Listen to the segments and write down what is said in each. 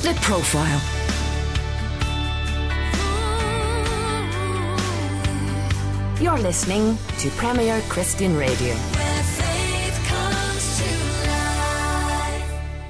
The Profile. You're listening to Premier Christian Radio.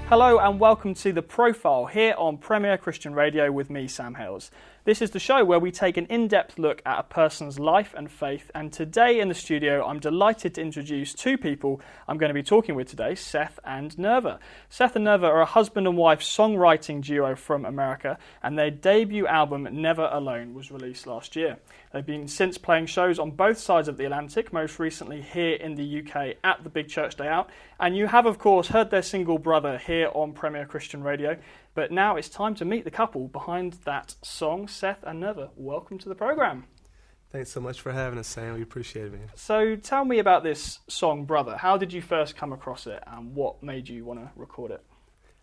Hello and welcome to The Profile here on Premier Christian Radio with me, Sam Hales. This is the show where we take an in-depth look at a person's life and faith, and today in the studio I'm delighted to introduce two people I'm going to be talking with today, Seth and Nirva. Seth and Nirva are a husband and wife songwriting duo from America, and their debut album, Never Alone, was released last year. They've been since playing shows on both sides of the Atlantic, most recently here in the UK at the Big Church Day Out, and you have of course heard their single Brother here on Premier Christian Radio. But now it's time to meet the couple behind that song. Seth and Nirva, welcome to the programme. Thanks so much for having us, Sam. We appreciate it, man. So tell me about this song, Brother. How did you first come across it, and what made you want to record it?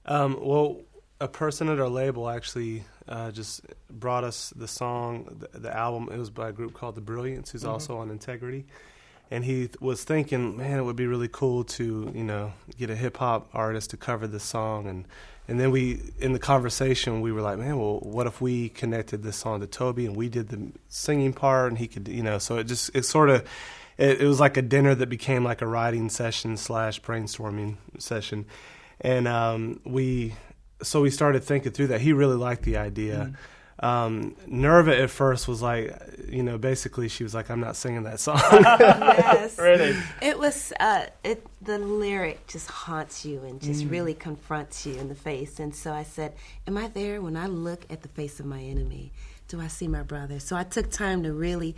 Well, a person at our label actually just brought us the song, the album. It was by a group called The Brilliance, who's also on Integrity. And he was thinking, man, it would be really cool to, get a hip-hop artist to cover this song. And then in the conversation, we were like, man, well, what if we connected this song to Toby and we did the singing part and he could, so it was like a dinner that became like a writing session / brainstorming session. And we started thinking through that. He really liked the idea. Nirva at first was like, basically she was like, I'm not singing that song. Yes. Really? It was, the lyric just haunts you and just really confronts you in the face. And so I said, am I there when I look at the face of my enemy? Do I see my brother? So I took time to really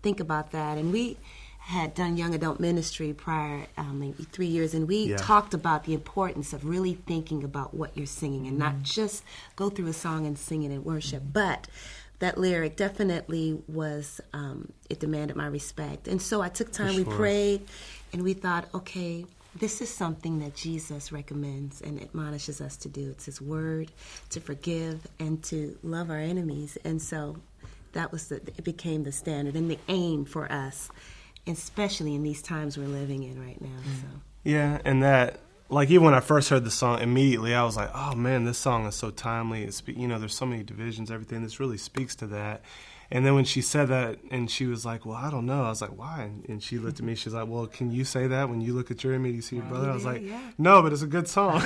think about that. And we had done young adult ministry prior, maybe 3 years, and we talked about the importance of really thinking about what you're singing and not just go through a song and sing it in worship. But that lyric definitely was, it demanded my respect. And so I took time, we prayed, and we thought, okay, this is something that Jesus recommends and admonishes us to do. It's his word to forgive and to love our enemies. And so that was it became the standard and the aim for us, especially in these times we're living in right now. So. Yeah, and that, like, even when I first heard the song, immediately I was like, oh man, this song is so timely. There's so many divisions, everything. This really speaks to that. And then when she said that, and she was like, well, I don't know. I was like, why? And she looked at me, she's like, well, can you say that when you look at your enemy, you see your brother? I was like, no, but it's a good song.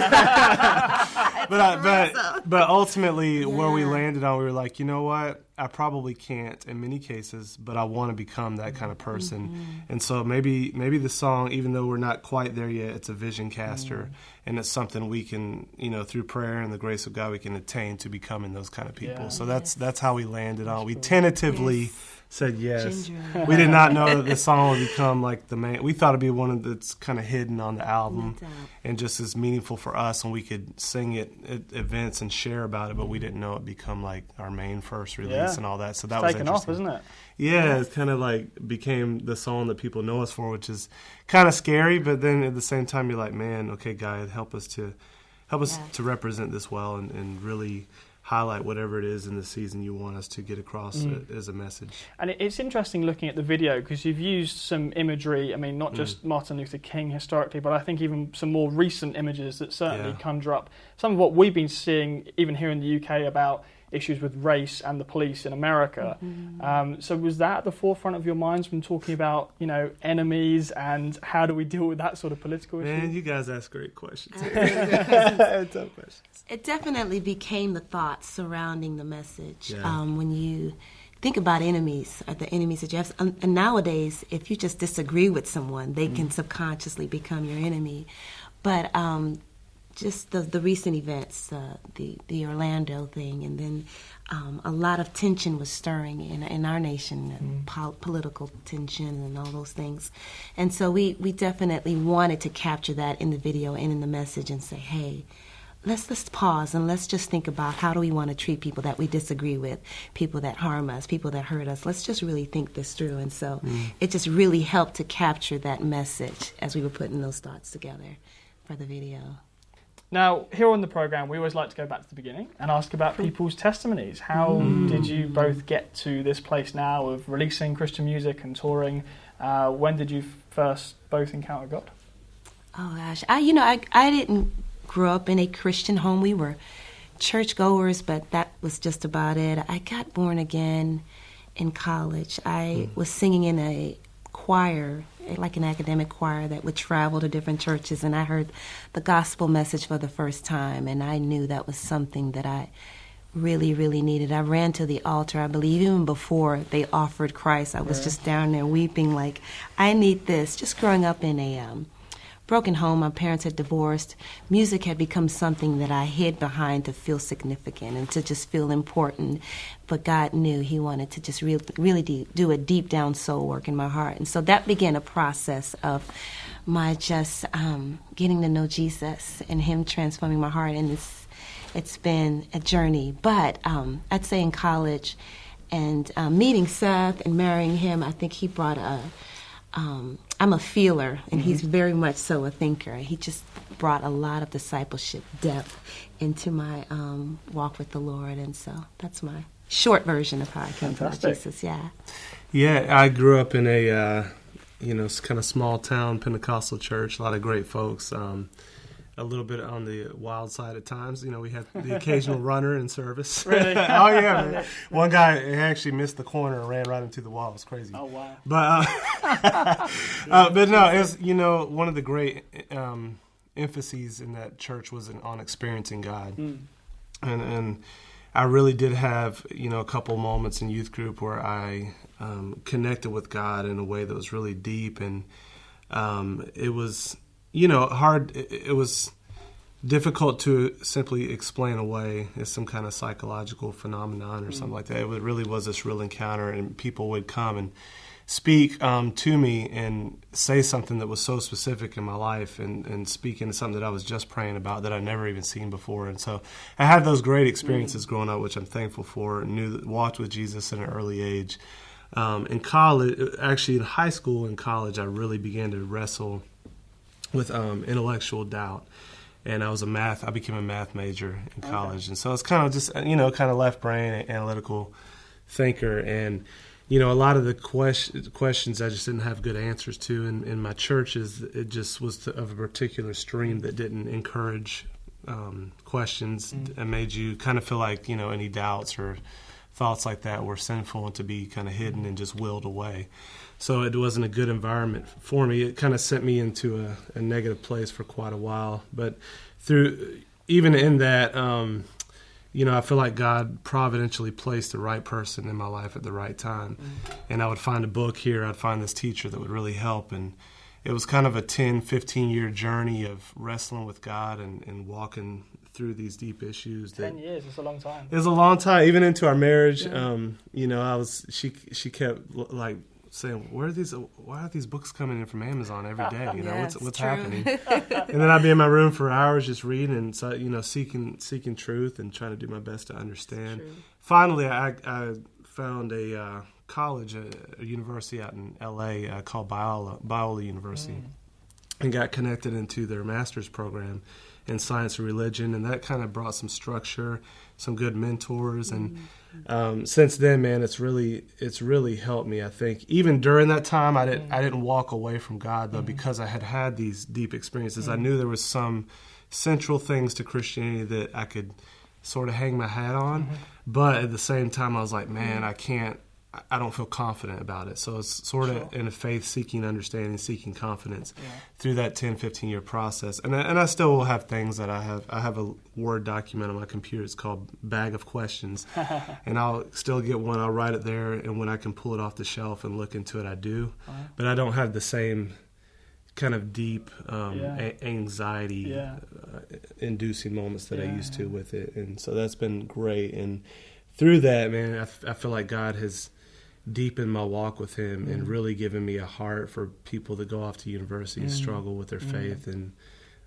But ultimately, where we landed on, we were like, you know what? I probably can't in many cases, but I want to become that kind of person. And so maybe the song, even though we're not quite there yet, it's a vision caster, and it's something we can, through prayer and the grace of God, we can attain to becoming those kind of people. So that's how we landed on. We tentatively said yes. We did not know that the song would become like the main. We thought it'd be one that's kind of hidden on the album and just as meaningful for us, and we could sing it at events and share about it, but we didn't know it'd become like our main first release and all that. So that was taken interesting. Off, isn't it? Yeah, it's kind of like became the song that people know us for, which is kind of scary, but then at the same time you're like, man, okay, God, help us to represent this well and really highlight whatever it is in the season you want us to get across as a message. And it's interesting looking at the video because you've used some imagery, not just Martin Luther King historically, but I think even some more recent images that certainly conjure up some of what we've been seeing even here in the UK about issues with race and the police in America. So was that at the forefront of your minds when talking about, enemies and how do we deal with that sort of political issue? Man, you guys ask great questions. Tough questions. It definitely became the thoughts surrounding the message. When you think about enemies, or the enemies that you have, and nowadays, if you just disagree with someone, they can subconsciously become your enemy. But just the recent events, the Orlando thing, and then a lot of tension was stirring in our nation, political tension and all those things. And so we definitely wanted to capture that in the video and in the message and say, hey, let's pause and let's just think about how do we want to treat people that we disagree with, people that harm us, people that hurt us. Let's just really think this through. And so it just really helped to capture that message as we were putting those thoughts together for the video. Now, here on the programme, we always like to go back to the beginning and ask about people's testimonies. How did you both get to this place now of releasing Christian music and touring? When did you first both encounter God? Oh, gosh. I didn't grow up in a Christian home. We were churchgoers, but that was just about it. I got born again in college. I was singing in a choir, like an academic choir that would travel to different churches, and I heard the gospel message for the first time, and I knew that was something that I really, really needed. I ran to the altar, I believe, even before they offered Christ. I was just down there weeping like, I need this. Just growing up in a broken home, my parents had divorced. Music had become something that I hid behind to feel significant and to just feel important. But God knew He wanted to just really do a deep down soul work in my heart. And so that began a process of my just getting to know Jesus and Him transforming my heart. And it's been a journey. But I'd say in college and meeting Seth and marrying him, I think he brought I'm a feeler, and he's very much so a thinker. He just brought a lot of discipleship depth into my walk with the Lord, and so that's my short version of how I came to know Jesus. Yeah, I grew up in a kind of small town Pentecostal church. A lot of great folks. A little bit on the wild side at times. We had the occasional runner in service. Really? Oh, yeah, man. One guy actually missed the corner and ran right into the wall. It was crazy. Oh, wow. But, but no, it was, one of the great emphases in that church was on experiencing God. And I really did have, a couple moments in youth group where I connected with God in a way that was really deep. And it was hard. It was difficult to simply explain away as some kind of psychological phenomenon or something like that. It really was this real encounter, and people would come and speak to me and say something that was so specific in my life and speak into something that I was just praying about that I'd never even seen before. And so I had those great experiences growing up, which I'm thankful for, and walked with Jesus at an early age. In college, actually in high school and college, I really began to wrestle with intellectual doubt, and I became a math major in college, and so it's kind of just kind of left brain analytical thinker, and a lot of the questions I just didn't have good answers to in my churches. It just was of a particular stream that didn't encourage questions and made you kind of feel like any doubts or thoughts like that were sinful and to be kind of hidden and just willed away. So it wasn't a good environment for me. It kind of sent me into a negative place for quite a while. But even in that, I feel like God providentially placed the right person in my life at the right time. And I would find a book here. I'd find this teacher that would really help. And it was kind of a 10, 15-year journey of wrestling with God and walking through these deep issues. 10 years, it's a long time. It was a long time, even into our marriage. She kept like saying, why are these books coming in from Amazon every day? What's happening? And then I'd be in my room for hours just reading and seeking truth and trying to do my best to understand. Finally, I found a college, a university out in L.A. Called Biola University, and got connected into their master's program in science and religion, and that kind of brought some structure, some good mentors, and since then, man, it's really helped me. I think even during that time, I didn't walk away from God though, because I had these deep experiences. I knew there was some central things to Christianity that I could sort of hang my hat on, but at the same time, I was like, man, I don't feel confident about it. So it's sort of in a faith, seeking understanding, seeking confidence through that 10, 15-year process. And I still will have things that I have a Word document on my computer. It's called Bag of Questions. And I'll still get one. I'll write it there. And when I can pull it off the shelf and look into it, I do. But I don't have the same kind of deep anxiety inducing moments that I used to with it. And so that's been great. And through that, man, I feel like God has deepened my walk with Him and really given me a heart for people that go off to university and struggle with their faith. And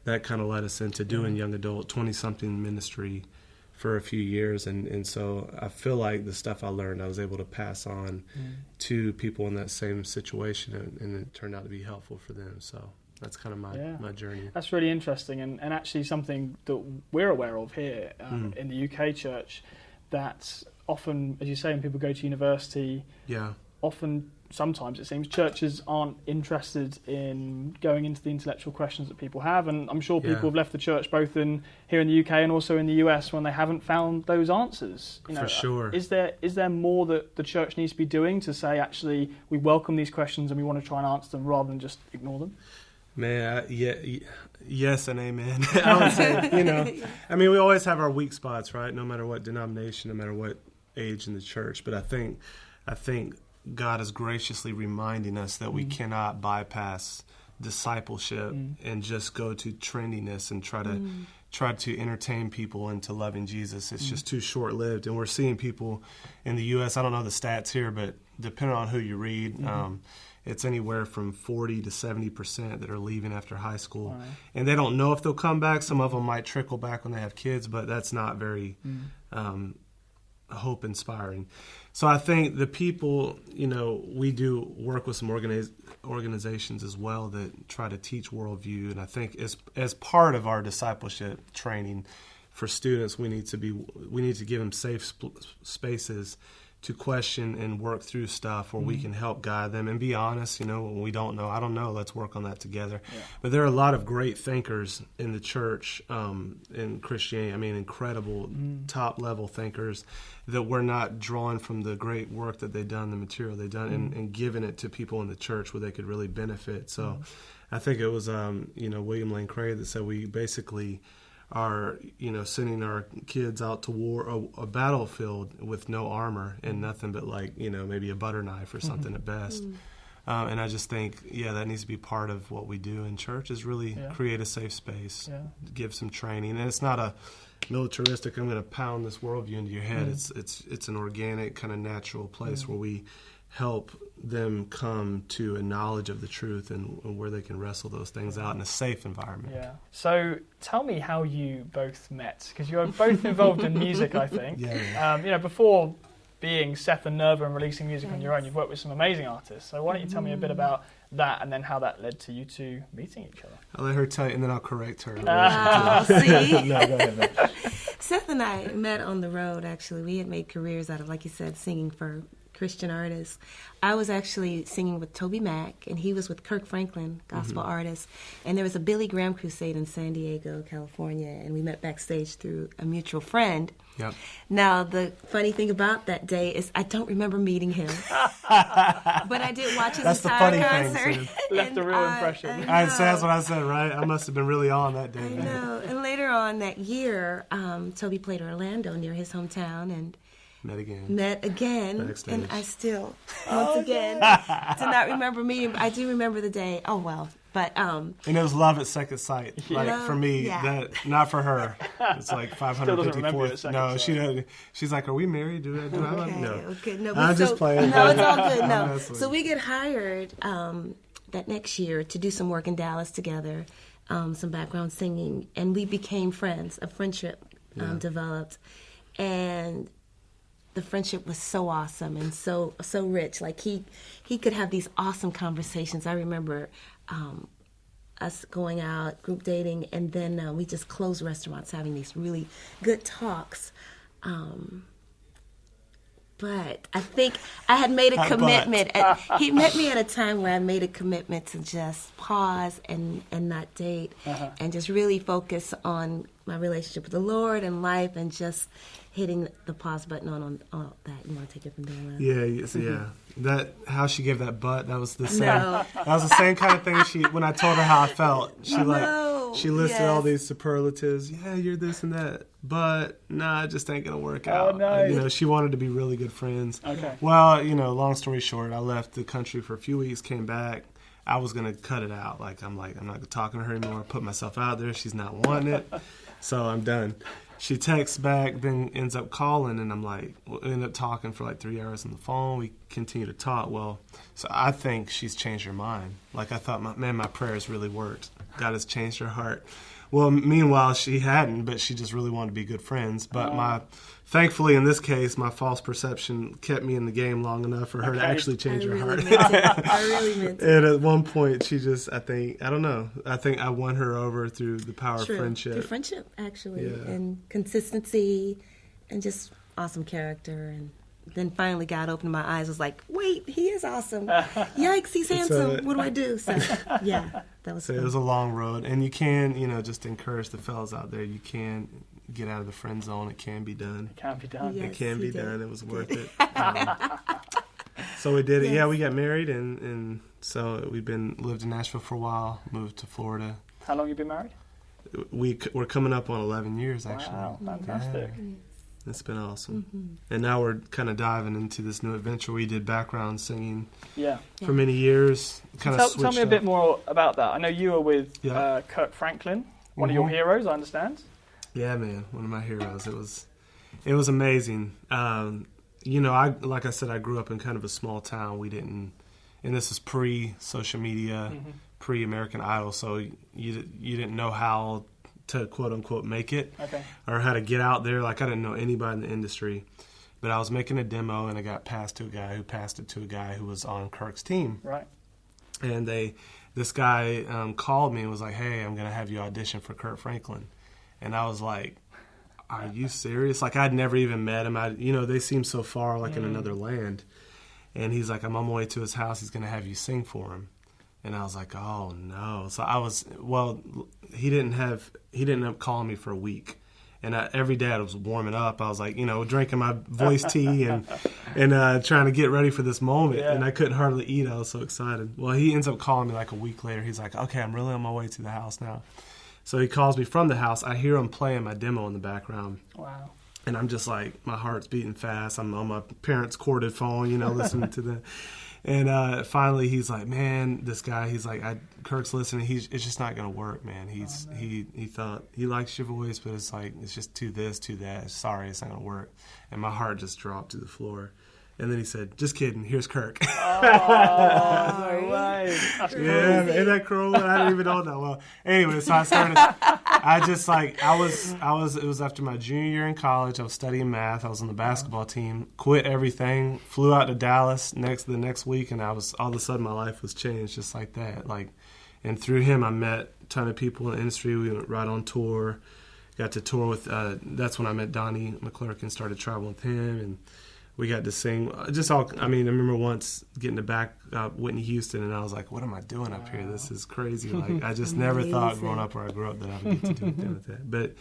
that kind of led us into doing young adult 20-something ministry for a few years. And so I feel like the stuff I learned, I was able to pass on to people in that same situation, and it turned out to be helpful for them. So that's kind of my journey. That's really interesting, and actually something that we're aware of here in the UK church, that often, as you say, when people go to university, often sometimes it seems churches aren't interested in going into the intellectual questions that people have, and I'm sure people have left the church both here in the UK and also in the US when they haven't found those answers. For sure. Is there more that the church needs to be doing to say, actually, we welcome these questions and we want to try and answer them rather than just ignore them? Man, yes and amen. I would say, I mean, we always have our weak spots, right? No matter what denomination, no matter what age in the church. But I think God is graciously reminding us that we cannot bypass discipleship and just go to trendiness and try to entertain people into loving Jesus. It's just too short-lived. And we're seeing people in the U.S., I don't know the stats here, but depending on who you read, it's anywhere from 40 to 70% that are leaving after high school. Right. And they don't know if they'll come back. Some of them might trickle back when they have kids, but that's not very hope-inspiring. So I think the people, we do work with some organizations as well that try to teach worldview. And I think as part of our discipleship training for students, we need to give them safe spaces to question and work through stuff where we can help guide them and be honest. When we don't know, I don't know, let's work on that together. Yeah. But there are a lot of great thinkers in the church, in Christianity. I mean, incredible top-level thinkers that we're not drawing from the great work that they've done, the material they've done, and giving it to people in the church where they could really benefit. So I think it was, William Lane Craig that said we basically are, sending our kids out to war, a battlefield with no armor and nothing but maybe a butter knife or something at best. And I just think, that needs to be part of what we do in church is really create a safe space, give some training. And it's not a militaristic, I'm going to pound this worldview into your head. It's an organic, kind of natural place where we help them come to a knowledge of the truth and where they can wrestle those things out in a safe environment. Yeah. So tell me how you both met, because you are both involved in music, I think. Before being Seth and Nirva and releasing music on your own, you've worked with some amazing artists. So why don't you tell me a bit about that and then how that led to you two meeting each other? I'll let her tell you, and then I'll correct her. See? No, go ahead. Seth and I met on the road, actually. We had made careers out of, like you said, singing for Christian artists. I was actually singing with TobyMac, and he was with Kirk Franklin, gospel artist. And there was a Billy Graham crusade in San Diego, California, and we met backstage through a mutual friend. Yep. Now, the funny thing about that day is I don't remember meeting him, but I did watch his entire concert. Thing, left a real impression. That's what I said, right? I must have been really on that day. I know. And later on that year, Toby played Orlando near his hometown, and Met again, backstage. And I still, once again, do not remember meeting. I do remember the day. Oh well, but and it was love at second sight. For me, that not for her. It's like 554th. No, she doesn't. She's like, "Are we married? Do I love you?" No. Okay, no. I'm just playing. No, it's all good. No. So we get hired that next year to do some work in Dallas together, some background singing, and we became friends. A friendship developed, and the friendship was so awesome and so rich. Like he could have these awesome conversations. I remember us going out, group dating, and then we just closed restaurants having these really good talks. But I think I had made a commitment. He met me at a time where I made a commitment to just pause and not date and just really focus on my relationship with the Lord and life and just hitting the pause button on all that. You want to take it from there, Lynn? Yeah. That how she gave that butt. That was the same. No. That was the same kind of thing. When I told her how I felt, she listed all these superlatives. Yeah, you're this and that, but it just ain't gonna work out. No. She wanted to be really good friends. Okay. Well, long story short, I left the country for a few weeks, came back. I was gonna cut it out. I'm not talking to her anymore. I put myself out there. She's not wanting it, so I'm done. She texts back, then ends up calling, and I'm like, we'll end up talking for like 3 hours on the phone. We continue to talk. Well, so I think she's changed her mind. Like I thought, my prayers really worked. God has changed her heart. Well, meanwhile, she hadn't, but she just really wanted to be good friends. But thankfully, in this case, my false perception kept me in the game long enough for her to actually change her heart. I really meant it. And at one point, she just, I think I won her over through the power of friendship. Through friendship, actually, and consistency, and just awesome character. And then finally God opened my eyes. Was like, wait, he is awesome. Yikes, he's handsome. What do I do? So yeah, that was. So it was a long road, and you can, just encourage the fellas out there. You can get out of the friend zone. It can be done. It can be done. Yes, it can be done. It was worth it. So we did it. Yes. Yeah, we got married, and so we've lived in Nashville for a while. Moved to Florida. How long you been married? We're coming up on 11 years, actually. Wow, fantastic. Yeah. It's been awesome. And now we're kind of diving into this new adventure. We did background singing for many years. Tell me a bit more about that. I know you were with Kirk Franklin, one of your heroes, I understand. Yeah, man, one of my heroes. It was amazing. Like I said, I grew up in kind of a small town. We didn't, and this is pre-social media, pre-American Idol, so you didn't know how to quote-unquote make it or how to get out there. Like, I didn't know anybody in the industry. But I was making a demo, and I got passed to a guy who passed it to a guy who was on Kirk's team. Right. And this guy called me and was like, hey, I'm going to have you audition for Kirk Franklin. And I was like, are you serious? Like, I'd never even met him. They seem so far, like in another land. And he's like, I'm on my way to his house. He's going to have you sing for him. And I was like, oh, no. So he didn't end up calling me for a week. And every day I was warming up. I was like, drinking my voice tea and trying to get ready for this moment. Yeah. And I couldn't hardly eat. I was so excited. Well, he ends up calling me like a week later. He's like, okay, I'm really on my way to the house now. So he calls me from the house. I hear him playing my demo in the background. Wow. And I'm just like, my heart's beating fast. I'm on my parents' corded phone, listening to the... And finally, he's like, man, this guy, he's like, Kirk's listening. It's just not going to work, man. He thought he likes your voice, but it's like, it's just too this, too that. Sorry, it's not going to work. And my heart just dropped to the floor. And then he said, just kidding, here's Kirk. Oh, no way. That's crazy. Yeah, isn't that cruel? I didn't even know that well. Anyway, so I started, it was after my junior year in college. I was studying math. I was on the basketball team, quit everything, flew out to Dallas the next week, and all of a sudden my life was changed just like that. And through him, I met a ton of people in the industry. We went right on tour, got to tour with, that's when I met Donnie McClurkin and started traveling with him, and we got to sing. I remember once getting to back Whitney Houston, and I was like, what am I doing up here? This is crazy. Like, I just never thought growing up where I grew up that I would get to do that. But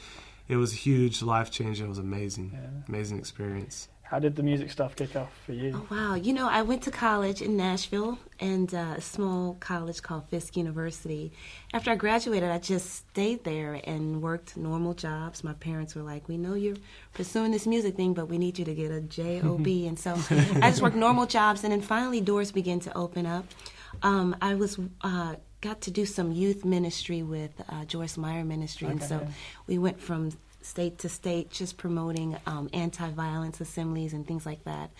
it was huge, life-changing. It was amazing. Amazing experience. How did the music stuff kick off for you? Oh, wow. I went to college in Nashville, and a small college called Fisk University. After I graduated, I just stayed there and worked normal jobs. My parents were like, we know you're pursuing this music thing, but we need you to get a job. And so I just worked normal jobs, and then finally doors began to open up. I got to do some youth ministry with Joyce Meyer Ministry, and so we went from state to state, just promoting anti-violence assemblies and things like that.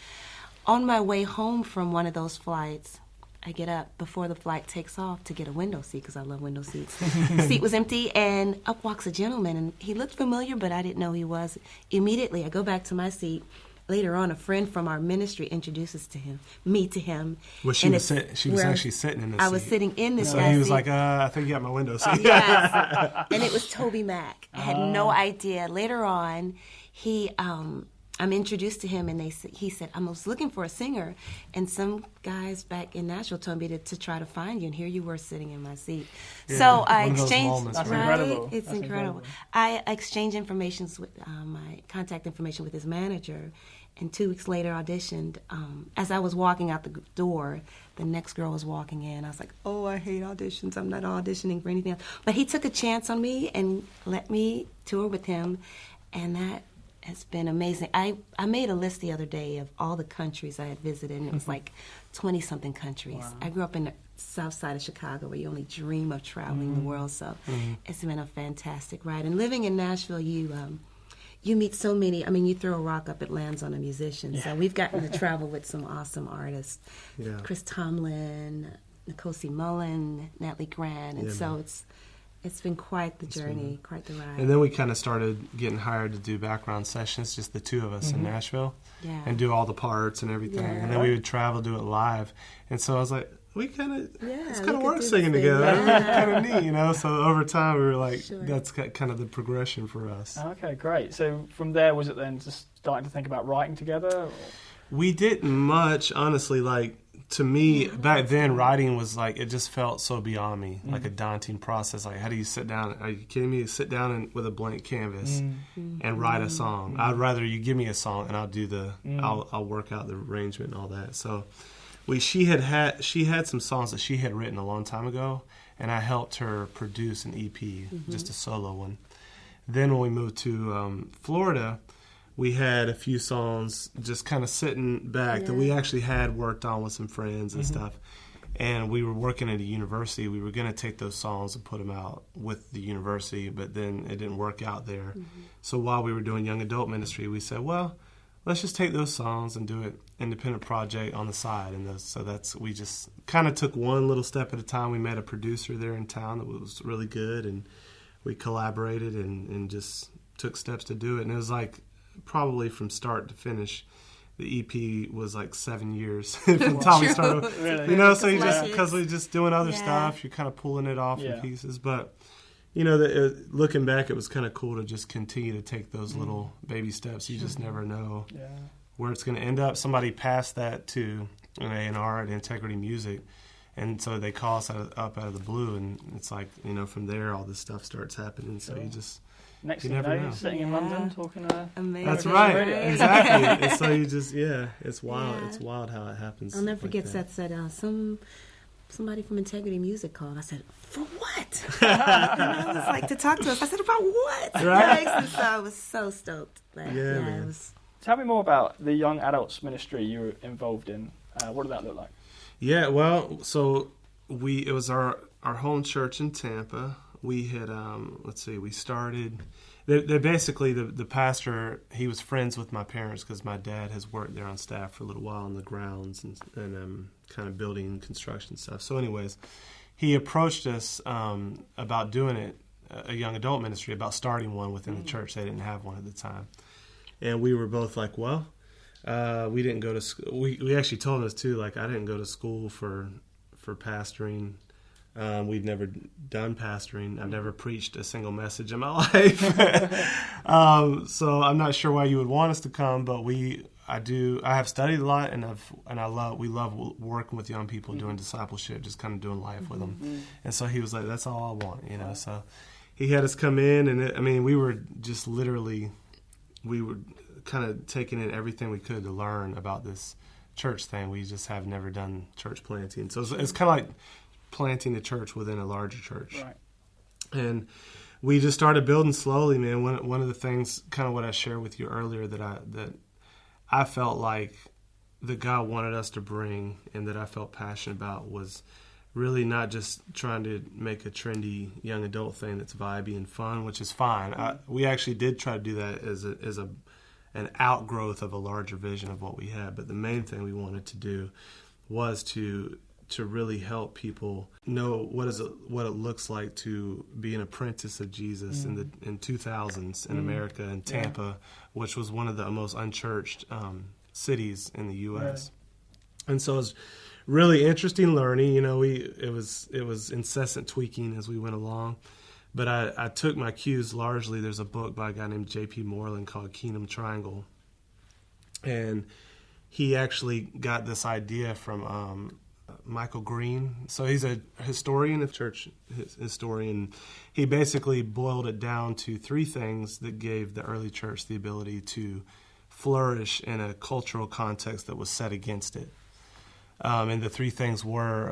On my way home from one of those flights, I get up before the flight takes off to get a window seat because I love window seats. The seat was empty, and up walks a gentleman, and he looked familiar, but I didn't know he was. Immediately, I go back to my seat. Later on, a friend from our ministry introduces me to him. Well, she was actually sitting in the seat. I was sitting in this So guy's he was seat. like, I think you got my window seat. Yes. And it was TobyMac. I had no idea. Later on, I'm introduced to him, and he said, I was looking for a singer, and some guys back in Nashville told me to try to find you, and here you were sitting in my seat. Yeah, so I exchanged. Moments, That's right? incredible. It's That's incredible. I exchanged my contact information with his manager, and 2 weeks later auditioned. As I was walking out the door, the next girl was walking in. I was like, oh, I hate auditions. I'm not auditioning for anything else. But he took a chance on me and let me tour with him, and that has been amazing. I made a list the other day of all the countries I had visited, and it was like 20-something countries. Wow. I grew up in the south side of Chicago, where you only dream of traveling the world, so it's been a fantastic ride. And living in Nashville, you meet so many. I mean, you throw a rock up, it lands on a musician. So we've gotten to travel with some awesome artists. Yeah. Chris Tomlin, Nkosi Mullen, Natalie Grant. And so it's been quite the journey, quite the ride. And then we kind of started getting hired to do background sessions, just the two of us in Nashville, and do all the parts and everything. Yeah. And then we would travel, do it live. And so I was like, it's kind of work singing together. It's kind of neat, So over time, we were like, that's kind of the progression for us. Okay, great. So from there, was it then just starting to think about writing together? Or? We didn't much, honestly. Like, to me, back then, writing was like, it just felt so beyond me, like a daunting process. Like, how do you sit down? Are you kidding me? Sit down with a blank canvas and write a song. I'd rather you give me a song and I'll do I'll work out the arrangement and all that. So, she had some songs that she had written a long time ago, and I helped her produce an EP, just a solo one. Then when we moved to Florida, we had a few songs just kind of sitting back that we actually had worked on with some friends and stuff. And we were working at a university. We were going to take those songs and put them out with the university, but then it didn't work out there. So while we were doing young adult ministry, we said, well, let's just take those songs and do an independent project on the side. And we just kind of took one little step at a time. We met a producer there in town that was really good, and we collaborated and just took steps to do it. And it was like, probably from start to finish, the EP was like 7 years from the time we started. Really? You know, so you just, because we're just doing other stuff, you're kind of pulling it off in pieces. But, you know, looking back, it was kind of cool to just continue to take those little baby steps. You just never know where it's going to end up. Somebody passed that to an A&R at Integrity Music, and so they call us up out of the blue, and it's like, you know, from there all this stuff starts happening. So you just... Next thing you know, you're sitting in London talking Amazing. That's right, exactly. And so you just, it's wild. Yeah. It's wild how it happens. I'll never forget Seth said, somebody from Integrity Music called. I said, for what? And I was like, to talk to us. I said, about what? Right. And so I was so stoked. But, it was... Tell me more about the young adults ministry you were involved in. What did that look like? Yeah, well, so it was our home church in Tampa. We had, we started, they basically, the pastor, he was friends with my parents because my dad has worked there on staff for a little while on the grounds and kind of building construction stuff. So anyways, he approached us about doing it, a young adult ministry, about starting one within the church. They didn't have one at the time. And we were both like, well, we didn't go to school. We actually told us too, like, I didn't go to school for pastoring. We've never done pastoring. I've never preached a single message in my life. So I'm not sure why you would want us to come, but I have studied a lot, and we love working with young people, doing discipleship, just kind of doing life with them. And so he was like, that's all I want, you know. So he had us come in, and we were just literally, we were kind of taking in everything we could to learn about this church thing. We just have never done church planting. So it's kind of like planting a church within a larger church. Right. And we just started building slowly, man. One of the things, kind of what I shared with you earlier, that I felt like that God wanted us to bring and that I felt passionate about was really not just trying to make a trendy young adult thing that's vibey and fun, which is fine. We actually did try to do that as an outgrowth of a larger vision of what we had. But the main thing we wanted to do was to really help people know what it looks like to be an apprentice of Jesus in 2000s in America, in Tampa, which was one of the most unchurched cities in the U.S. Right. And so it was really interesting learning. You know, it was incessant tweaking as we went along. But I took my cues largely. There's a book by a guy named J.P. Moreland called Kingdom Triangle, and he actually got this idea from Michael Green. So he's a historian, a church historian. He basically boiled it down to three things that gave the early church the ability to flourish in a cultural context that was set against it. And the three things were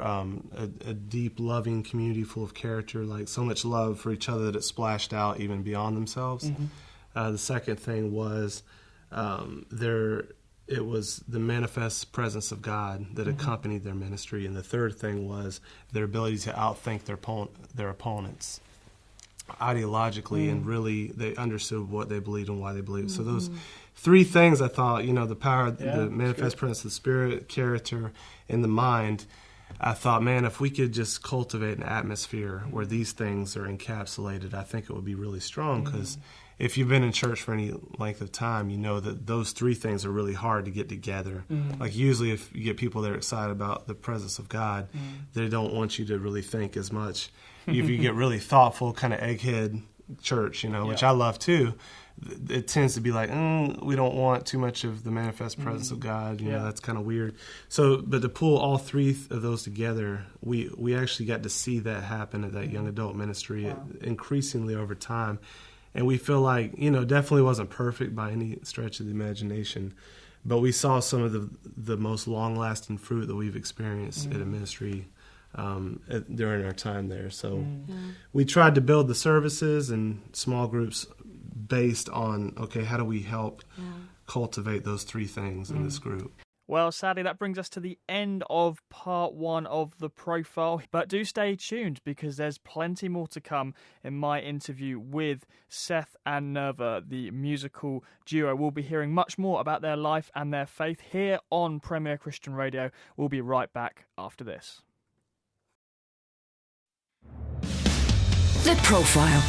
a deep, loving community full of character, like so much love for each other that it splashed out even beyond themselves. The second thing was it was the manifest presence of God that accompanied their ministry. And the third thing was their ability to outthink their opponents ideologically, and really they understood what they believed and why they believed. So those three things, I thought, you know, the power, the manifest presence of the Spirit, character, and the mind, I thought, man, if we could just cultivate an atmosphere where these things are encapsulated, I think it would be really strong, because if you've been in church for any length of time, you know that those three things are really hard to get together. Like usually if you get people that are excited about the presence of God, they don't want you to really think as much. If you get really thoughtful, kind of egghead church, which I love too, it tends to be like, we don't want too much of the manifest presence of God. That's kind of weird. So, but to pull all three of those together, we actually got to see that happen at that young adult ministry increasingly over time. And we feel like, definitely wasn't perfect by any stretch of the imagination, but we saw some of the most long-lasting fruit that we've experienced at a ministry during our time there. So we tried to build the services and small groups based on, okay, how do we help cultivate those three things in this group? Well, sadly, that brings us to the end of part one of the profile. But do stay tuned because there's plenty more to come in my interview with Seth and Nirva, the musical duo. We'll be hearing much more about their life and their faith here on Premier Christian Radio. We'll be right back after this. The Profile.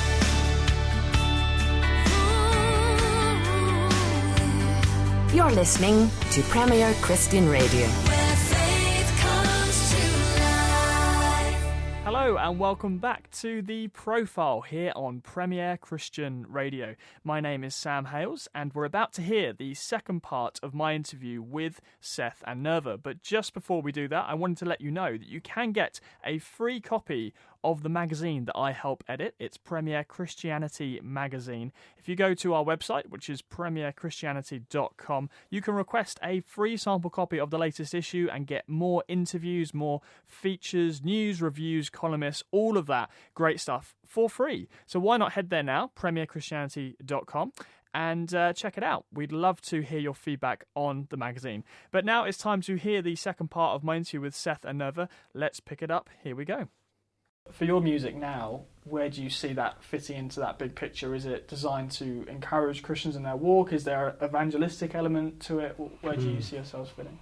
You're listening to Premier Christian Radio. Where faith comes to life. Hello and welcome back to The Profile here on Premier Christian Radio. My name is Sam Hales and we're about to hear the second part of my interview with Seth and Nirva. But just before we do that, I wanted to let you know that you can get a free copy of the magazine that I help edit. It's Premier Christianity Magazine. If you go to our website, which is premierchristianity.com, you can request a free sample copy of the latest issue and get more interviews, more features, news, reviews, columnists, all of that great stuff for free. So why not head there now, premierchristianity.com, and check it out. We'd love to hear your feedback on the magazine. But now it's time to hear the second part of my interview with Seth and Nirva. Let's pick it up. Here we go. For your music now, where do you see that fitting into that big picture? Is it designed to encourage Christians in their walk? Is there an evangelistic element to it? Where do you see yourselves fitting?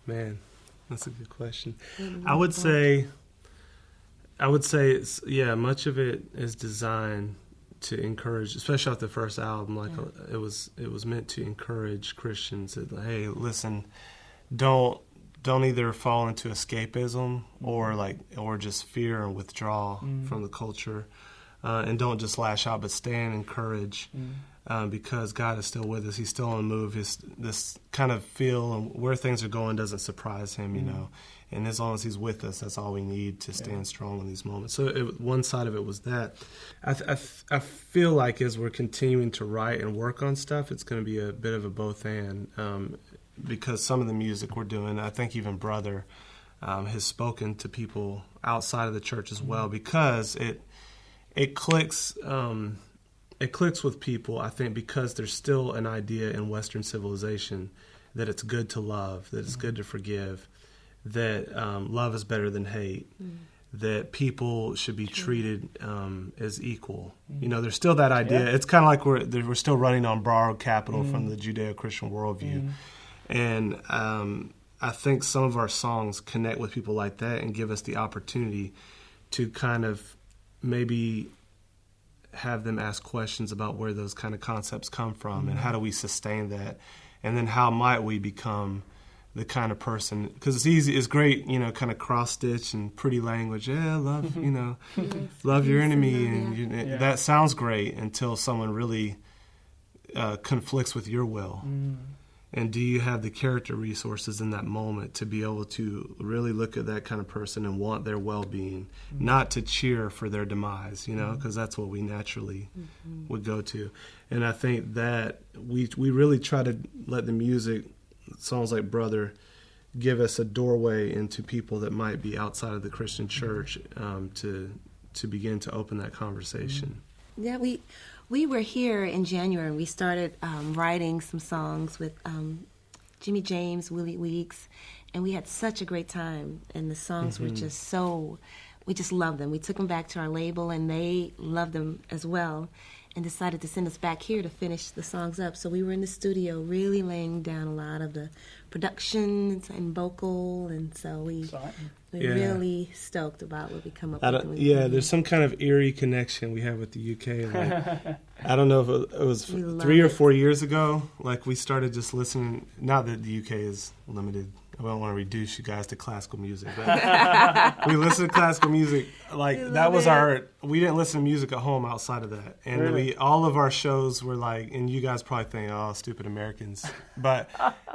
Man, that's a good question. I would say it's, much of it is designed to encourage, especially off the first album, it was meant to encourage Christians that, hey, listen, don't either fall into escapism or just fear and withdraw from the culture, and don't just lash out, but stand and encourage, because God is still with us. He's still on the move. This kind of feel and where things are going doesn't surprise him, And as long as he's with us, that's all we need to stand strong in these moments. So one side of it was that. I feel like as we're continuing to write and work on stuff, it's going to be a bit of a both and. Because some of the music we're doing, I think even Brother has spoken to people outside of the church as well, because it clicks with people, I think, because there's still an idea in Western civilization that it's good to love, that it's good to forgive, that love is better than hate, that people should be treated as equal. There's still that idea. It's kind of like we're still running on borrowed capital from the Judeo-Christian worldview. And I think some of our songs connect with people like that and give us the opportunity to kind of maybe have them ask questions about where those kind of concepts come from and how do we sustain that, and then how might we become the kind of person, because it's great, kind of cross-stitch and pretty language. Yeah, love, love your enemy, and that sounds great until someone really conflicts with your will. And do you have the character resources in that moment to be able to really look at that kind of person and want their well-being, not to cheer for their demise, because that's what we naturally would go to. And I think that we really try to let the music, songs like Brother, give us a doorway into people that might be outside of the Christian church, to begin to open that conversation. Yeah, we were here in January and we started writing some songs with Jimmy James, Willie Weeks, and we had such a great time. And the songs were just we just loved them. We took them back to our label and they loved them as well, and decided to send us back here to finish the songs up. So we were in the studio really laying down a lot of the production and vocal, and so we're really stoked about what we come up with. There's some kind of eerie connection we have with the UK. Like, I don't know if it was 3 or 4 years ago, like we started just listening, not that the UK is limited I don't want to reduce you guys to classical music, but we listen to classical music. Like that was we didn't listen to music at home outside of that. And Really? all of our shows were like, and you guys probably think, oh, stupid Americans. But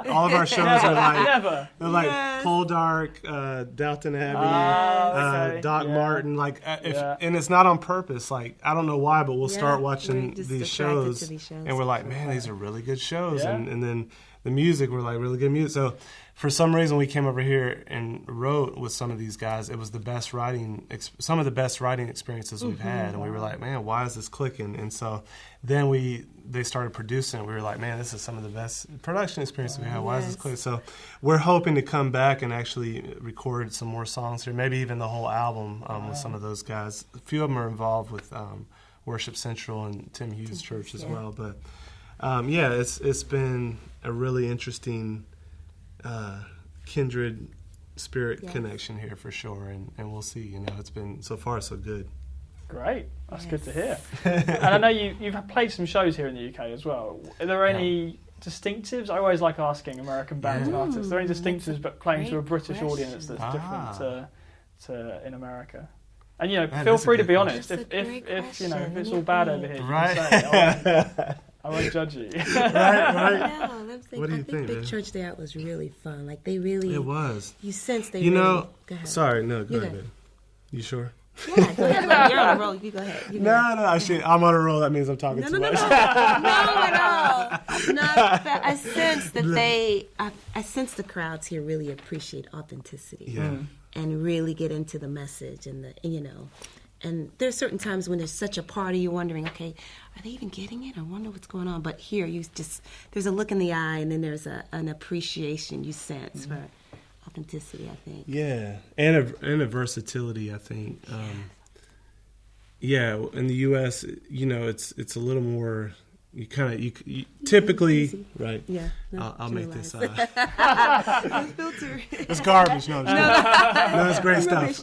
all of our shows are like, Never. they're like Poldark, Downton Abbey, Okay. Doc Yeah. Martin. Like, Yeah. and it's not on purpose. Like, I don't know why, but we'll start watching we're just these attracted shows, to these shows. and we're like, man, these are really good shows. Yeah. And then the music, we're like, really good music. So for some reason, we came over here and wrote with some of these guys. It was the best writing, some of the best writing experiences we've had. And we were like, man, why is this clicking? And so then they started producing it. We were like, man, this is some of the best production experiences we had. Why is this clicking? So we're hoping to come back and actually record some more songs here, maybe even the whole album with some of those guys. A few of them are involved with Worship Central and Tim Hughes Church as well. But it's been a really interesting kindred spirit connection here for sure, and we'll see. It's been so far so good. Great, that's good to hear. And I know you've played some shows here in the UK as well. Are there any distinctives? I always like asking American bands and artists. Are there any distinctives but playing to a British audience that's different to in America? And feel free to be honest. If it's all bad over here, you Right. can say it. I won't judge you. Right. What do you think, Big man? Church Day Out was really fun. Like they really, It was. you sense they. Go ahead. Sorry, no, go You ahead, go. babe. You sure? Yeah, go ahead. You're on a roll. You go ahead. You go ahead. No, actually, I'm on a roll. That means I'm talking too much. No, at all. Not that. I sense that I sense the crowds here really appreciate authenticity. Yeah. And really get into the message and and there's certain times when there's such a party, you're wondering, okay, are they even getting it? I wonder what's going on. But here, there's a look in the eye, and then there's an appreciation you sense for authenticity, I think. Yeah, and a versatility, I think. In the U.S., it's a little more. You typically Easy. right. Yeah. No, I'll make this. It's filter. It's garbage. No, it's great stuff.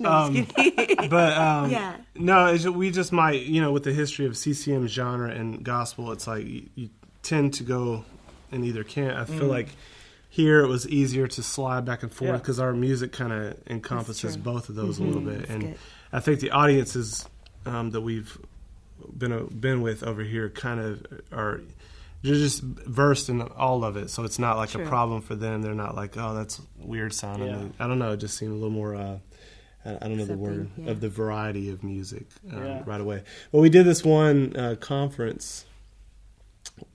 We just might, with the history of CCM genre and gospel, it's like you tend to go in either camp. I feel like here it was easier to slide back and forth because our music kind of encompasses both of those a little bit, and I think the audiences that we've been with over here kind of are just versed in all of it, so it's not like a problem for them. They're not like, oh, that's weird sounding. Yeah. I don't know, it just seemed a little more I don't know the word of the variety of music right away. Well, we did this one conference.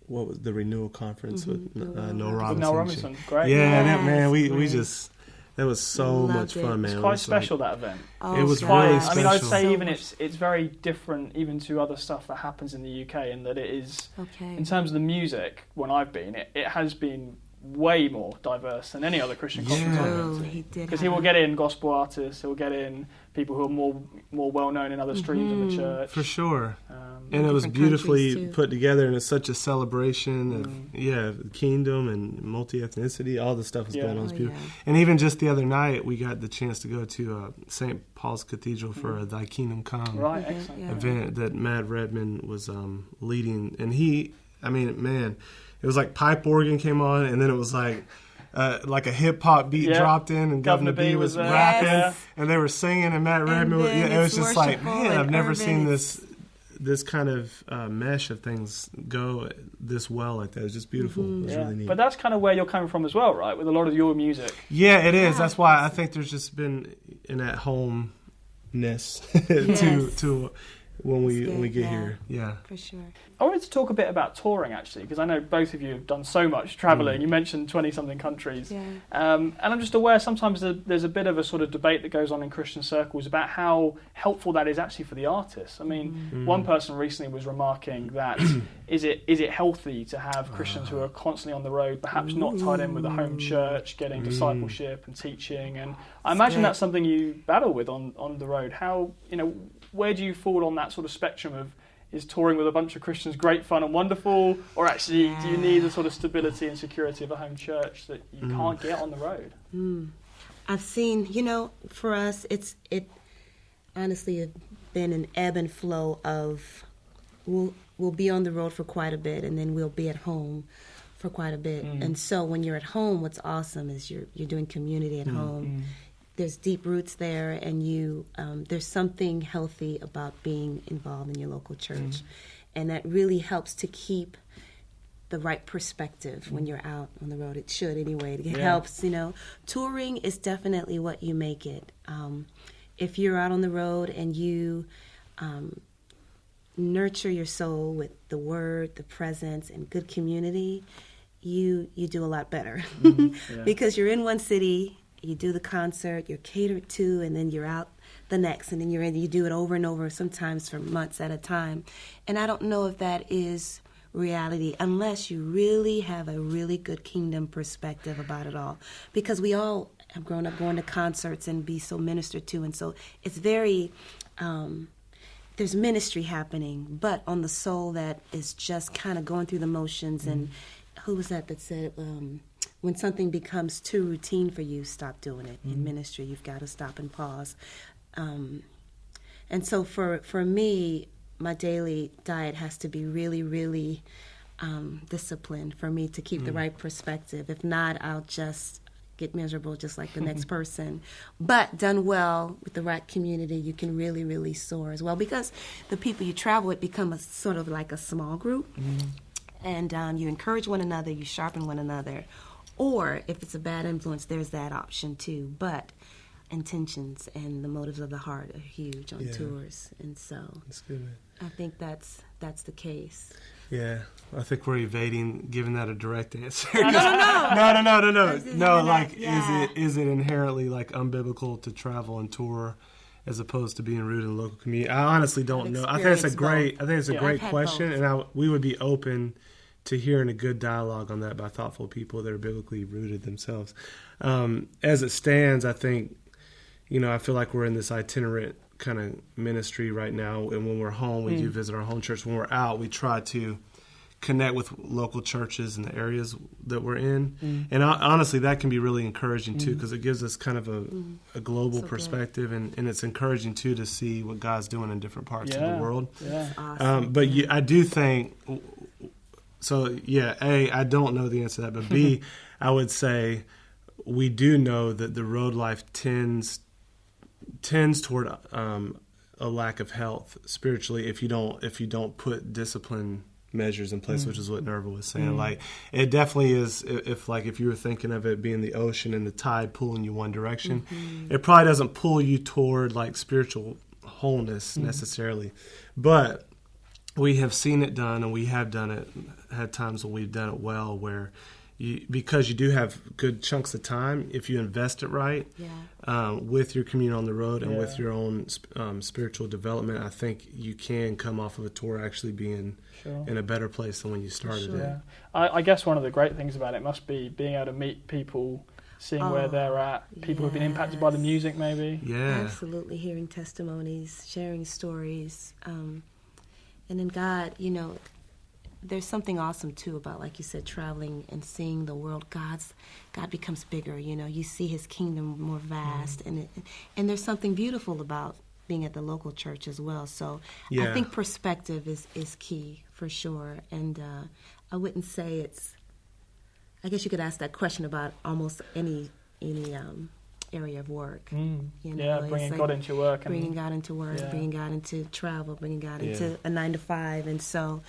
What was the renewal conference with Noel Robinson? Noel Robinson, great. Yeah, we just that was so much fun, man. It's quite special, that event. It was Quite, really I special. mean, I'd say even it's very different even to other stuff that happens in the UK, in that it is, in terms of the music, when I've been, it has been way more diverse than any other Christian conference I've been to. Because he will get in gospel artists, he'll get in people who are more well known in other streams of the church. For sure. And it was beautifully put together, and it's such a celebration of kingdom and multi-ethnicity. All the stuff is going on. It's beautiful. And even just the other night, we got the chance to go to St. Paul's Cathedral for a Thy Kingdom Come event that Matt Redman was leading. And it was like pipe organ came on, and then it was like a hip hop beat dropped in, and Governor B was rapping, and they were singing, and Matt Redman. It was just like, man, I've never seen this kind of mesh of things go this well like that. It was just beautiful. It was really neat. But that's kind of where you're coming from as well, right? With a lot of your music. Yeah, it is. That's why I think there's just been an at-homeness to when we get here. Yeah, for sure. I wanted to talk a bit about touring, actually, because I know both of you have done so much travelling. You mentioned 20-something countries. Yeah. And I'm just aware sometimes there's a bit of a sort of debate that goes on in Christian circles about how helpful that is actually for the artist. I mean, one person recently was remarking that is it healthy to have Christians who are constantly on the road, perhaps not tied in with a home church, getting discipleship and teaching? And I imagine that's something you battle with on the road. How, where do you fall on that sort of spectrum of, is touring with a bunch of Christians great fun and wonderful, or actually do you need the sort of stability and security of a home church that you can't get on the road? I've seen, for us, it honestly has been an ebb and flow of we'll be on the road for quite a bit, and then we'll be at home for quite a bit. And so when you're at home, what's awesome is you're doing community at home. There's deep roots there, and you there's something healthy about being involved in your local church, and that really helps to keep the right perspective when you're out on the road. It should anyway. It helps, Touring is definitely what you make it. If you're out on the road and you nurture your soul with the word, the presence, and good community, you do a lot better. Because you're in one city, you do the concert, you're catered to, and then you're out the next, and then you do it over and over, sometimes for months at a time. And I don't know if that is reality unless you really have a really good kingdom perspective about it all. Because we all have grown up going to concerts and be so ministered to, and so it's very... there's ministry happening, but on the soul that is just kind of going through the motions. And who was that said, when something becomes too routine for you, stop doing it. In ministry, you've got to stop and pause. And so for me, my daily diet has to be really, really disciplined for me to keep the right perspective. If not, I'll just get miserable just like the next person. But done well with the right community, you can really, really soar as well, because the people you travel with become a sort of like a small group. And you encourage one another, you sharpen one another. Or if it's a bad influence, there's that option too. But intentions and the motives of the heart are huge on tours. And so That's good, man. I think that's the case. Yeah, I think we're evading giving that a direct answer. No. No, like, Yeah. is it inherently like unbiblical to travel and tour as opposed to being rooted in the local community? I honestly don't know. I think it's a great I've had question, both. and we would be open to hearing a good dialogue on that by thoughtful people that are biblically rooted themselves. As it stands, I think, I feel like we're in this itinerant kind of ministry right now, and when we're home, we do visit our home church. When we're out, we try to connect with local churches in the areas that we're in. And honestly, that can be really encouraging too, because it gives us kind of a global perspective, and it's encouraging too to see what God's doing in different parts of the world. Awesome. But I do think, so yeah, A, I don't know the answer to that, but B, I would say we do know that the road life tends toward a lack of health spiritually if you don't put discipline measures in place, which is what Nirva was saying. Like, it definitely is. If you were thinking of it being the ocean and the tide pulling you one direction, it probably doesn't pull you toward like spiritual wholeness necessarily. But we have seen it done, and we have done it. Had times when we've done it well, where because you do have good chunks of time, if you invest it right, with your community on the road and with your own spiritual development, I think you can come off of a tour actually being in a better place than when you started it. I guess one of the great things about it must be being able to meet people, seeing where they're at, people who've been impacted by the music maybe. Yeah. Absolutely, hearing testimonies, sharing stories. And then God, there's something awesome too about, like you said, traveling and seeing the world. God becomes bigger. You see His kingdom more vast, and there's something beautiful about being at the local church as well. So I think perspective is key for sure. And I wouldn't say it's. I guess you could ask that question about almost any area of work. Bringing God into your work. Bringing God into work, bringing God into travel, bringing God into a 9-to-5. And so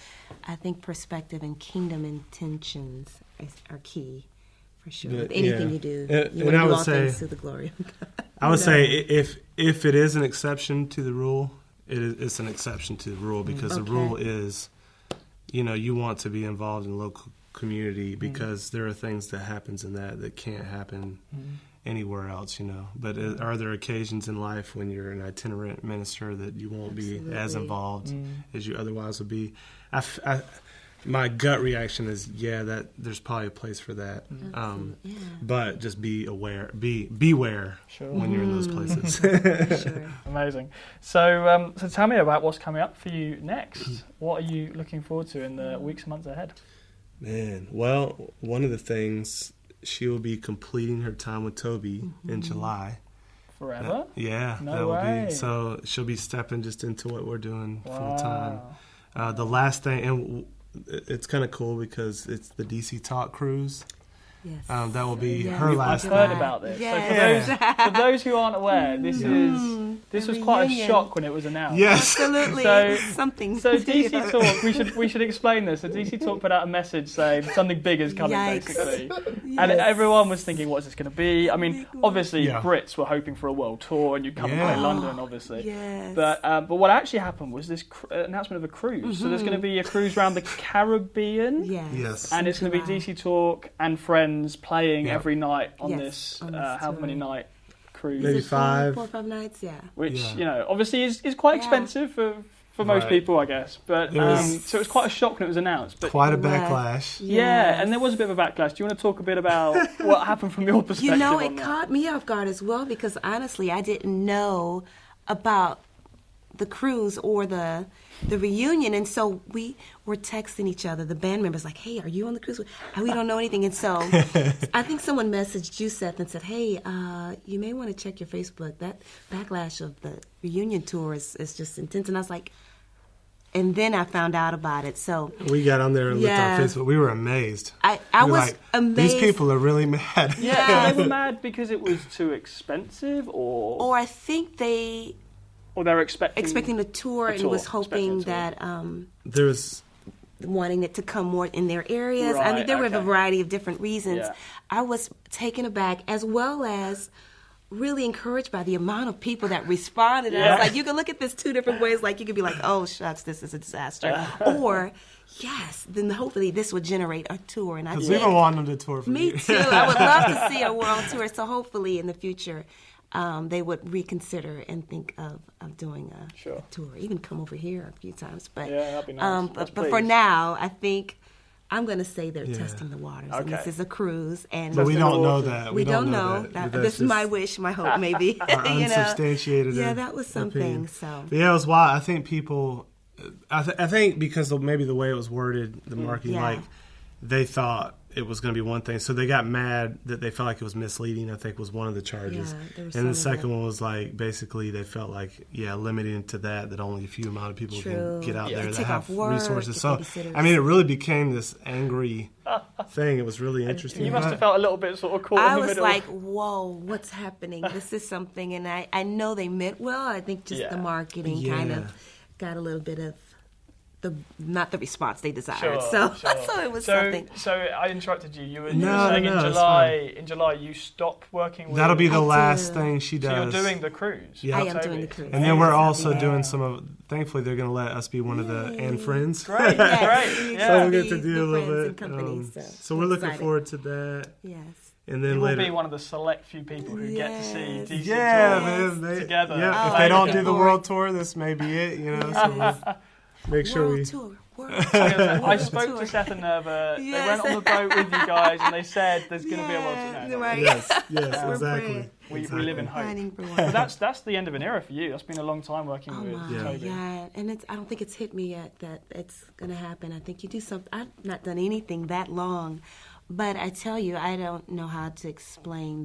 I think perspective and kingdom intentions are key for sure. With anything you do, you want to do all things to the glory of God. I would say if it is an exception to the rule, it's an exception to the rule, because the rule is, you want to be involved in the local community, because there are things that happens in that can't happen anywhere else, But are there occasions in life when you're an itinerant minister that you won't be as involved as you otherwise would be? My gut reaction is, that there's probably a place for that. But just be aware, beware when you're in those places. Amazing. So tell me about what's coming up for you next. What are you looking forward to in the weeks and months ahead? Man, well, one of the things, she will be completing her time with Toby in July. Forever? No way. So she'll be stepping just into what we're doing full time. The last thing, and it's kind of cool because it's the DC Talk cruise. Yes. That will be Yeah. her I've last heard thing. about this. Yes. So for those who aren't aware, this was quite a reunion. shock when it was announced. Yes. Absolutely. So- Something. So DC Talk, we should explain this. So DC Talk put out a message saying something big is coming, Yikes. basically, Yes. and everyone was thinking, "What's this going to be?" I mean, obviously Yeah. Brits were hoping for a world tour, and you'd come and play Yeah. London, obviously. Yes. But what actually happened was this announcement of a cruise. So there's going to be a cruise around the Caribbean. Yes. Yes. And it's going to be July. DC Talk and friends playing Yeah. every night on Yes, this, on this however tour. many night cruise. Maybe Is it 5. 4 or 5 nights, yeah. Which, Yeah. you know, obviously is quite Yeah. expensive for most Right. people, I guess. But There was- so it was quite a shock when it was announced. But Quite a Right. backlash. yeah, and there was a bit of a backlash. Do you want to talk a bit about what happened from your perspective? You know, on it that? caught me off guard as well because honestly, I didn't know about the cruise or the reunion, and so we were texting each other, the band members, like, "Hey, are you on the cruise?" And we don't know anything, and so I think someone messaged you, Seth, and said, "Hey, you may want to check your Facebook. That backlash of the reunion tour is just intense." And I was like, and then I found out about it. So We got on there and looked Yeah. on Facebook. We were amazed. I We were was like, amazed. These people are really mad. Yeah, they were mad because it was too expensive, Or I think they or they were expecting expecting a tour A and tour, was hoping expecting a that There was wanting it to come more in their areas. I mean, Right, there were okay. a variety of different reasons. Yeah. I was taken aback, as well as really encouraged by the amount of people that responded. And I Yeah. was like, you can look at this two different ways. Like, you could be like, "Oh, shucks, this is a disaster," or yes, then hopefully this would generate a tour. And I because did. we've been wanting them to tour for Me years. too. I would love to see a world tour. So hopefully in the future, they would reconsider and think of doing a Sure. tour. Even come over here a few times. But Yeah, that'd be nice. Yes, but for please. now, I think I'm going to say they're Yeah. testing the waters. And Okay. this is a cruise, and But we Testing the don't know waters. that. we don't know. that. This That's is my just wish, my hope, maybe. our you know? unsubstantiated. Yeah, that was something. opinion. So But yeah, it was wild. I think people, I think because of maybe the way it was worded, the marketing, Yeah. like they thought it was going to be one thing, so they got mad that they felt like it was misleading. I think was one of the charges, Yeah, there was and the some of second that. one was like basically they felt like limiting it to that only a few amount of people True. can get out Yeah. there To that take have off work, resources. get So babysitters. I mean, it really became this angry thing. It was really interesting. You must But- have felt a little bit sort of caught I in the was middle. like, whoa, what's happening? This is something. And I know they meant well. I think just Yeah. the marketing kind Yeah. of got a little bit of not the response they desired. Sure, so sure. so it was so, something. So I interrupted you. You were No, saying no, in it's July. In July, you stop working with. That'll be the I last do. thing she So does. you're doing the cruise. Yeah. I with am doing Toby. the cruise. And then we're also Yeah. doing some of. Thankfully, they're going to let us be one of the and friends. Great, Yes, great. we Yeah. So we'll be get to do a the little friends bit. and company, So we're looking excited. forward to that. Yes. And You then will later. be one of the select few people who get to see Yes. DC Yeah, tour man. together. Yeah, Oh, if they don't looking do the forward. world tour, this may be it. You know, so we'll make sure World we. tour. World I World spoke tour. to Seth and Nirva. Yes. They went on the boat with you guys, and they said there's going to be a world tour. No, Right. Yes, We're exactly. praying. we live in hope. Planning for But one. that's the end of an era for you. That's been a long time working Oh with my, Yeah. Toby. yeah, and I don't think it's hit me yet that it's gonna happen. I think you do something. I've not done anything that long, but I tell you, I don't know how to explain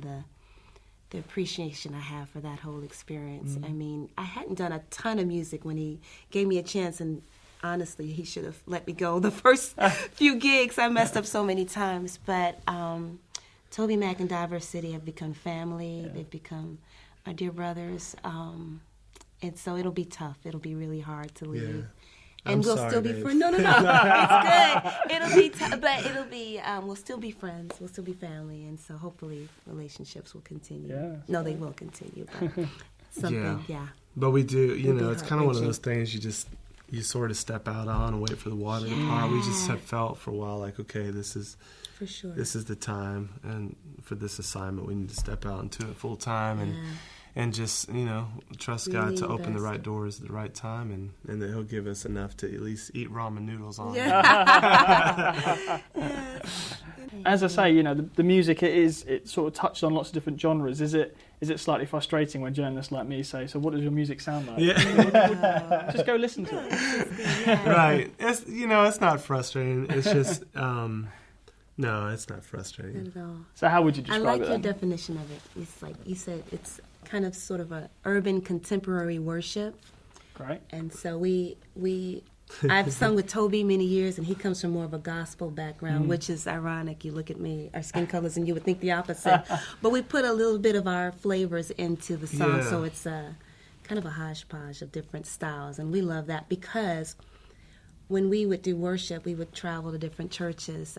the appreciation I have for that whole experience. Mm-hmm. I mean, I hadn't done a ton of music when he gave me a chance, and honestly, he should have let me go the first few gigs. I messed up so many times, but TobyMac and Diverse City have become family. Yeah. They've become my dear brothers. And so it'll be tough. It'll be really hard to leave. Yeah. And I'm we'll sorry, still be Dave. friends. No, it's good. It'll be tough, but it'll be, we'll still be friends. We'll still be family. And so hopefully relationships will continue. Yeah. No, they will continue. But something, yeah. But we do, you It'll know, be it's kind of one of heart-wrenching. those things you sort of step out on and wait for the water to part. We just Yeah. have felt for a while like, okay, this is For sure. the time, and for this assignment, we need to step out into it full time and just, you know, trust God to Really open the invest. right doors at the right time, and that He'll give us enough to at least eat ramen noodles on. As I say, you know, the music it sort of touches on lots of different genres. Is it slightly frustrating when journalists like me say, "So what does your music sound like?" Yeah. Just go listen to it. Right. It's, you know, it's not frustrating. It's just, no, it's not frustrating. Not at all. So how would you I describe like it your then? definition of it. It's like you said, it's kind of sort of a urban contemporary worship. Great. And so we I've sung with Toby many years, and he comes from more of a gospel background, which is ironic. You look at me, our skin colors, and you would think the opposite. But we put a little bit of our flavors into the song, so it's kind of a hodgepodge of different styles, and we love that because when we would do worship, we would travel to different churches.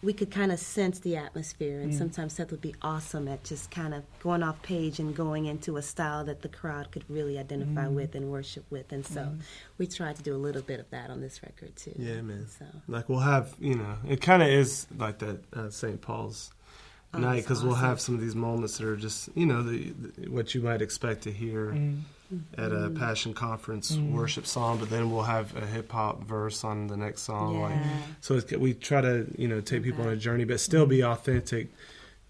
We could kind of sense the atmosphere, and sometimes Seth would be awesome at just kind of going off page and going into a style that the crowd could really identify with and worship with, and so we tried to do a little bit of that on this record too. Yeah, man. So. Like we'll have, it kind of is like that St. Paul's night, because we'll have some of these moments that are just, what you might expect to hear at a Passion Conference worship song, but then we'll have a hip hop verse on the next song. So we try to take people on a journey, but still be authentic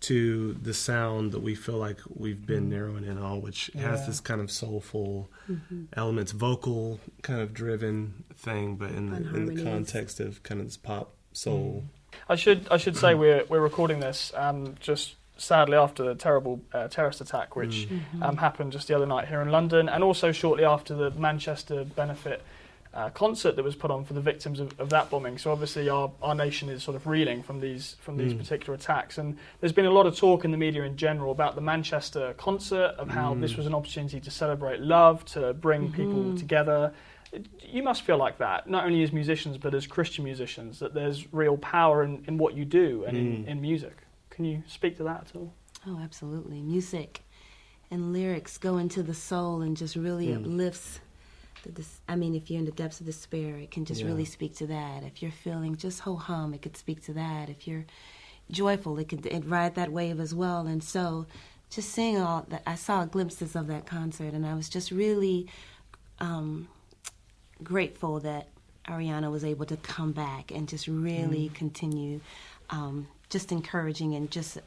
to the sound that we feel like we've been narrowing in on, which has this kind of soulful elements, vocal kind of driven thing, but in the context of kind of this pop soul. I should say we're recording this just sadly after the terrible terrorist attack which happened just the other night here in London, and also shortly after the Manchester benefit concert that was put on for the victims of that bombing. So obviously our nation is sort of reeling from these particular attacks, and there's been a lot of talk in the media in general about the Manchester concert, of how this was an opportunity to celebrate love, to bring people together. You must feel like that, not only as musicians but as Christian musicians, that there's real power in what you do and in music. Can you speak to that at all? Oh, absolutely. Music and lyrics go into the soul and just really uplifts. If you're in the depths of despair, it can just really speak to that. If you're feeling just ho-hum, it could speak to that. If you're joyful, it could ride that wave as well. And so just seeing all that, I saw glimpses of that concert, and I was just really grateful that Ariana was able to come back and just really continue just encouraging and just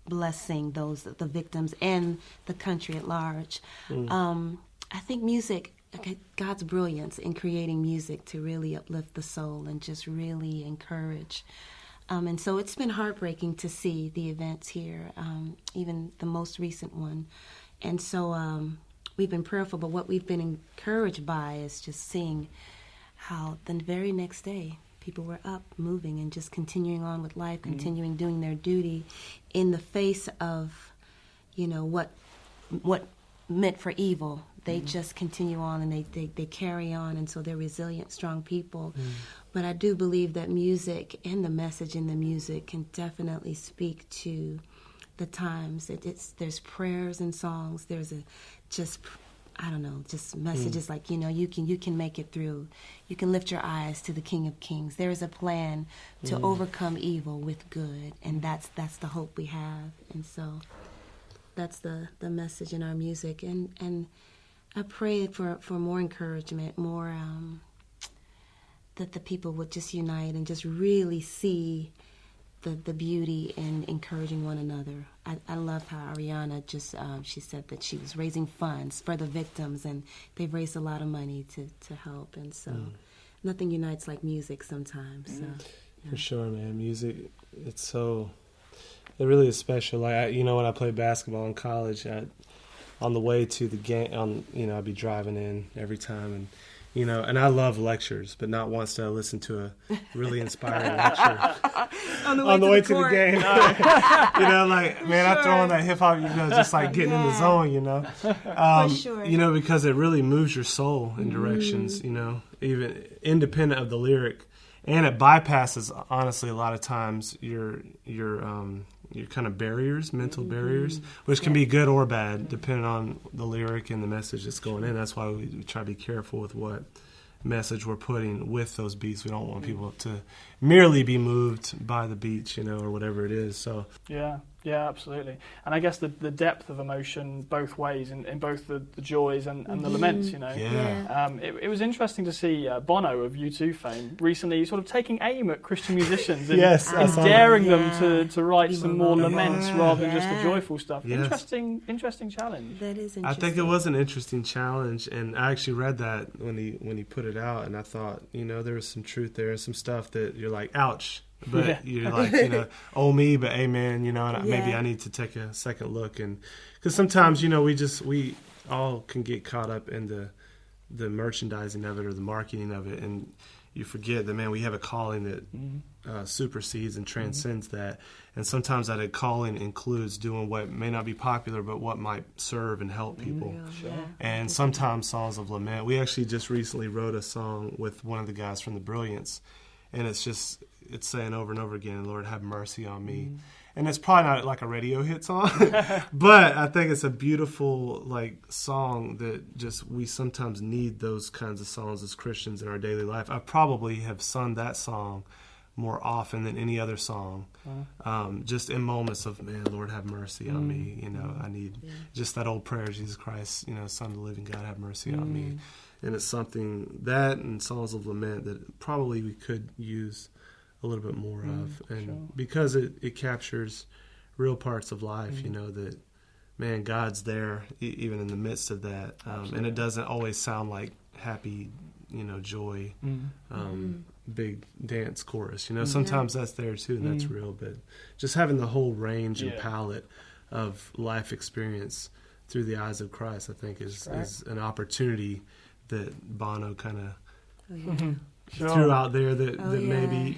blessing the victims and the country at large. I think music, God's brilliance in creating music to really uplift the soul and just really encourage. And so it's been heartbreaking to see the events here, even the most recent one. And so we've been prayerful, but what we've been encouraged by is just seeing how the very next day people were up, moving, and just continuing on with life, continuing doing their duty in the face of, what meant for evil. They just continue on, and they carry on, and so they're resilient, strong people. But I do believe that music and the message in the music can definitely speak to the times. There's prayers and songs. There's just messages like, you can make it through. You can lift your eyes to the King of Kings. There is a plan to overcome evil with good, and that's the hope we have. And so that's the message in our music. And I pray for more encouragement, more that the people would just unite and just really see the beauty in encouraging one another. I love how Ariana just, she said that she was raising funds for the victims, and they've raised a lot of money to help. And so nothing unites like music sometimes. So, yeah. For sure, man. Music, it really is special. Like, when I played basketball in college, on the way to the game, I'd be driving in every time, and and I love lectures, but not once did I listen to a really inspiring lecture on the way to the game. I throw on that hip hop, just like getting in the zone, For sure. Because it really moves your soul in directions, even independent of the lyric, and it bypasses, honestly, a lot of times your kind of barriers, mental barriers, which can be good or bad, depending on the lyric and the message that's going in. That's why we try to be careful with what message we're putting with those beats. We don't want people to merely be moved by the beats, or whatever it is. So yeah, absolutely. And I guess the depth of emotion both ways, in both the joys and the laments, Yeah. It was interesting to see Bono of U2 fame recently sort of taking aim at Christian musicians and daring them to write some more laments rather than just the joyful stuff. Yes. Interesting challenge. That is interesting. I think it was an interesting challenge, and I actually read that when he put it out, and I thought, there was some truth there, some stuff that you're like, ouch. But you're like, oh me, but amen, and maybe I need to take a second look. And because sometimes, we all can get caught up in the merchandising of it or the marketing of it, and you forget that, man, we have a calling that supersedes and transcends that. And sometimes that calling includes doing what may not be popular, but what might serve and help people. And sometimes songs of lament. We actually just recently wrote a song with one of the guys from the Brilliance, and it's saying over and over again, Lord, have mercy on me. And it's probably not like a radio hit song, but I think it's a beautiful song that just we sometimes need those kinds of songs as Christians in our daily life. I probably have sung that song more often than any other song, just in moments of, man, Lord, have mercy on me. I need just that old prayer, Jesus Christ, Son of the living God, have mercy on me. And it's something that and songs of lament that probably we could use a little bit more of, and because it captures real parts of life, that, man, God's there even in the midst of that, and it doesn't always sound like happy, joy, big dance chorus. Sometimes that's there too, and that's real. But just having the whole range and palette of life experience through the eyes of Christ, I think, is an opportunity that Bono kind of. Threw out there that maybe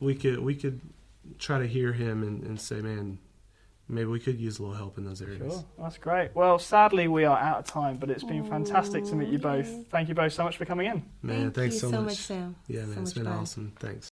we could try to hear him and say, man, maybe we could use a little help in those areas. Sure, that's great. Well, sadly we are out of time, but it's been fantastic to meet you both. Thank you both so much for coming in. Man, thanks so much, Sam. Yeah, man, it's been awesome. Thanks.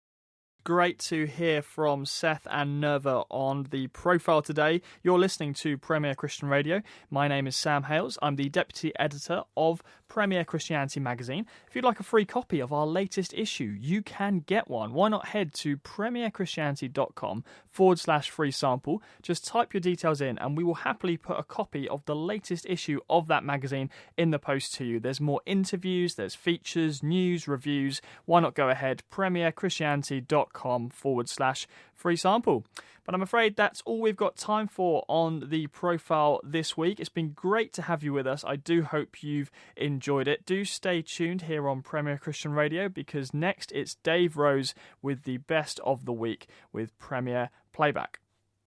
Great to hear from Seth and Nirva on the profile today. You're listening to Premier Christian Radio. My name is Sam Hales. I'm the Deputy Editor of Premier Christianity magazine. If you'd like a free copy of our latest issue, you can get one. Why not head to premierchristianity.com/free sample. Just type your details in and we will happily put a copy of the latest issue of that magazine in the post to you. There's more interviews, there's features, news, reviews. Why not go ahead, premierchristianity.com/free sample. But I'm afraid that's all we've got time for on the profile this week. It's been great to have you with us. I do hope you've enjoyed it. Do stay tuned here on Premier Christian Radio, because next it's Dave Rose with the best of the week with Premier Playback.